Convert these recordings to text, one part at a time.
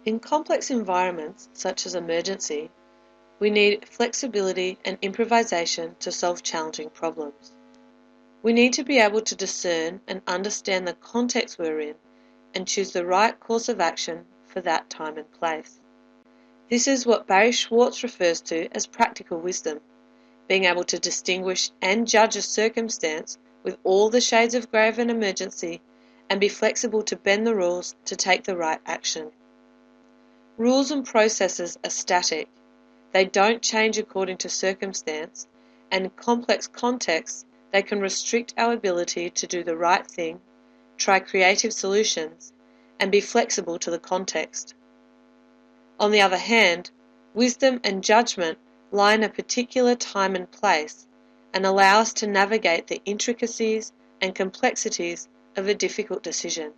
In complex environments, such as emergency, we need flexibility and improvisation to solve challenging problems. We need to be able to discern and understand the context we're in and choose the right course of action for that time and place. This is what Barry Schwartz refers to as practical wisdom, being able to distinguish and judge a circumstance with all the shades of grey of an emergency and be flexible to bend the rules to take the right action. Rules and processes are static. They don't change according to circumstance, and in complex contexts, they can restrict our ability to do the right thing, try creative solutions, and be flexible to the context. On the other hand, wisdom and judgment lie in a particular time and place and allow us to navigate the intricacies and complexities of a difficult decision.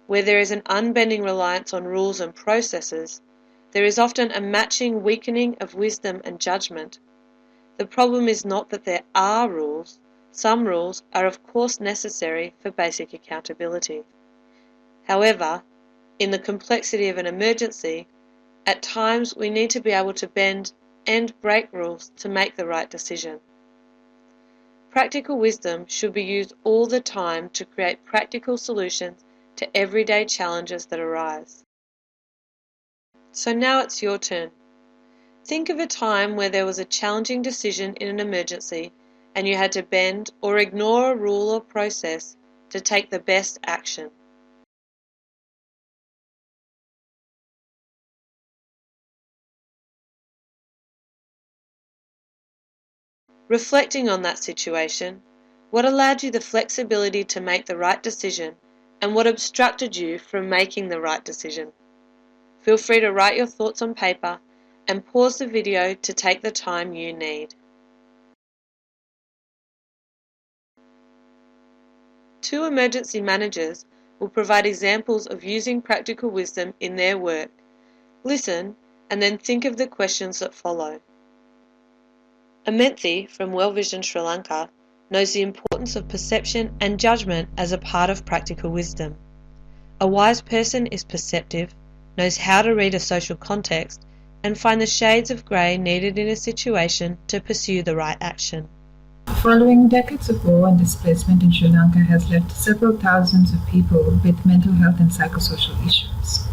Where there is an unbending reliance on rules and processes, there is often a matching weakening of wisdom and judgment. The problem is not that there are rules. Some rules are of course necessary for basic accountability. However, in the complexity of an emergency, at times we need to be able to bend and break rules to make the right decision. Practical wisdom should be used all the time to create practical solutions to everyday challenges that arise. So now it's your turn. Think of a time where there was a challenging decision in an emergency and you had to bend or ignore a rule or process to take the best action. Reflecting on that situation, what allowed you the flexibility to make the right decision and what obstructed you from making the right decision? Feel free to write your thoughts on paper and pause the video to take the time you need. Two emergency managers will provide examples of using practical wisdom in their work. Listen and then think of the questions that follow. Amenthi from World Vision Sri Lanka knows the importance of perception and judgment as a part of practical wisdom. A wise person is perceptive, knows how to read a social context, and find the shades of grey needed in a situation to pursue the right action. Following decades of war and displacement in Sri Lanka has left several thousands of people with mental health and psychosocial issues.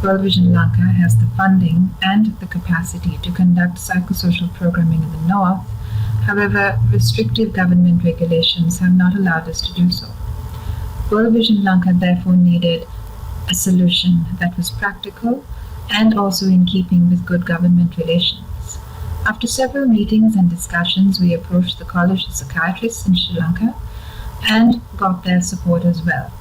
World Vision Lanka has the funding and the capacity to conduct psychosocial programming in the north. However, restrictive government regulations have not allowed us to do so. World Vision Lanka therefore needed a solution that was practical and also in keeping with good government relations. After several meetings and discussions, we approached the College of Psychiatrists in Sri Lanka and got their support as well.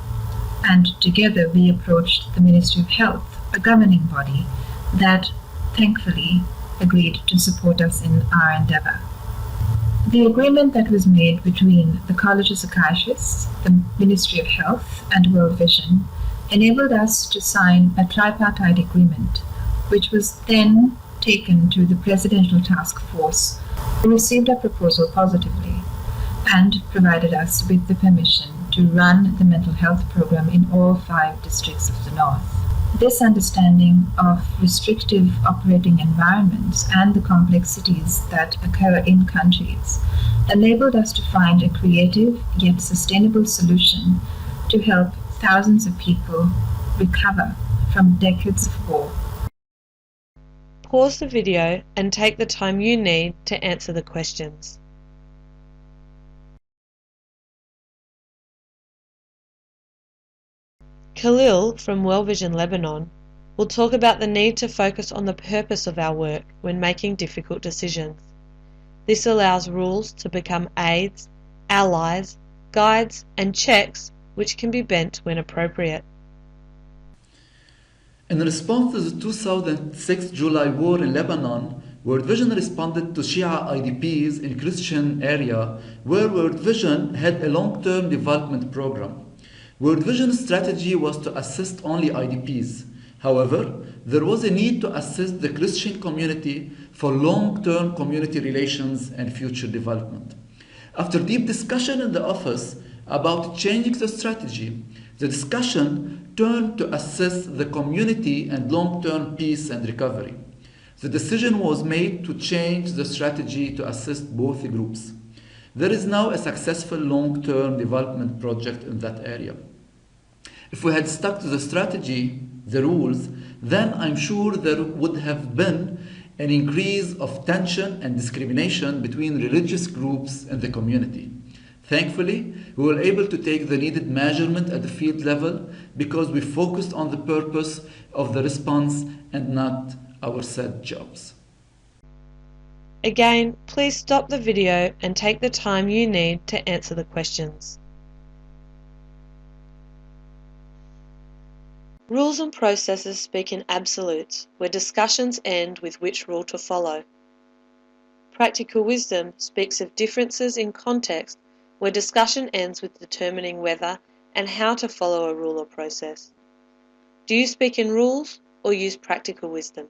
And together we approached the Ministry of Health, a governing body that thankfully agreed to support us in our endeavor. The agreement that was made between the College of Psychiatrists, the Ministry of Health, and World Vision enabled us to sign a tripartite agreement, which was then taken to the Presidential Task Force, who received our proposal positively and provided us with the permission to run the mental health program in all 5 districts of the north. This understanding of restrictive operating environments and the complexities that occur in countries enabled us to find a creative yet sustainable solution to help thousands of people recover from decades of war. Pause the video and take the time you need to answer the questions. Khalil from World Vision Lebanon will talk about the need to focus on the purpose of our work when making difficult decisions. This allows rules to become aids, allies, guides, and checks which can be bent when appropriate. In response to the 2006 July war in Lebanon, World Vision responded to Shia IDPs in Christian area where World Vision had a long-term development program. World Vision's strategy was to assist only IDPs. However, there was a need to assist the Christian community for long-term community relations and future development. After deep discussion in the office about changing the strategy, the discussion turned to assess the community and long-term peace and recovery. The decision was made to change the strategy to assist both groups. There is now a successful long-term development project in that area. If we had stuck to the strategy, the rules, then I'm sure there would have been an increase of tension and discrimination between religious groups in the community. Thankfully, we were able to take the needed measurement at the field level because we focused on the purpose of the response and not our said jobs. Again, please stop the video and take the time you need to answer the questions. Rules and processes speak in absolutes, where discussions end with which rule to follow. Practical wisdom speaks of differences in context, where discussion ends with determining whether and how to follow a rule or process. Do you speak in rules or use practical wisdom?